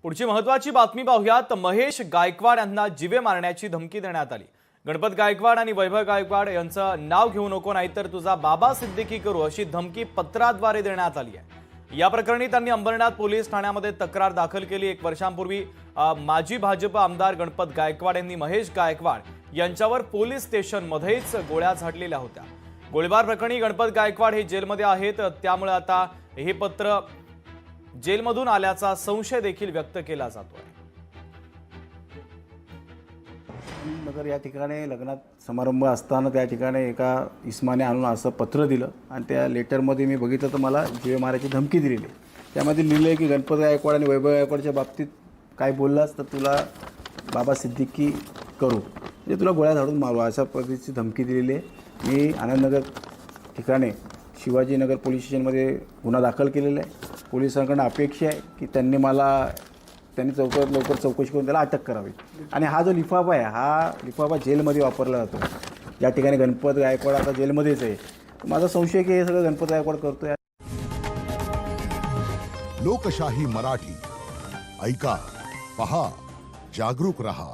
पुढची महत्त्वाची बातमी पाहूयात। महेश गायकवाड यांना जीवे मारण्याची धमकी देण्यात आली। गणपत गायकवाड आणि वैभव गायकवाड यांचं नाव घेऊ नको, नाहीतर तुझा बाबा सिद्दीकी करू, अशी धमकी पत्राद्वारे देण्यात आली आहे। या प्रकरणी त्यांनी अंबरनाथ पोलीस ठाण्यामध्ये तक्रार दाखल केली। 1 वर्षांपूर्वी माजी भाजप आमदार गणपत गायकवाड यांनी महेश गायकवाड यांच्यावर पोलीस स्टेशनमध्येच गोळ्या झाडलेल्या होत्या। गोळीबार प्रकरणी गणपत गायकवाड हे जेलमध्ये आहेत, त्यामुळे आता हे पत्र जेलमधून आल्याचा संशय देखील व्यक्त केला जातोय। नगर या ठिकाणी लग्नात समारंभ असताना त्या ठिकाणी एका इस्माने आणून असं पत्र दिलं आणि त्या लेटरमध्ये मी बघितलं तर मला जीवे मारायची धमकी दिलेली। त्यामध्ये लिहिलं आहे की गणपत गायकवाड आणि वैभव गायकवाडच्या बाबतीत काय बोललास तर तुला बाबा सिद्दीकी करू, म्हणजे तुला गोळ्या झाडून मारू, अशा पद्धतीची धमकी दिलेली आहे। मी आनंदनगर ठिकाणी शिवाजीनगर पोलीस स्टेशनमध्ये गुन्हा दाखल केलेला आहे। पोलिसांकडून अपेक्षा आहे की त्यांनी लवकरात लवकर चौकशी करून त्याला अटक करावी। आणि हा जो लिफाफा आहे, हा लिफाफा जेलमध्ये वापरला जातो। या ठिकाणी गणपत गायकवाड आता जेलमध्येच आहे। माझा संशय आहे की हे सगळं गणपत गायकवाड करतोय। लोकशाही मराठी ऐका, पहा, जागरूक रहा।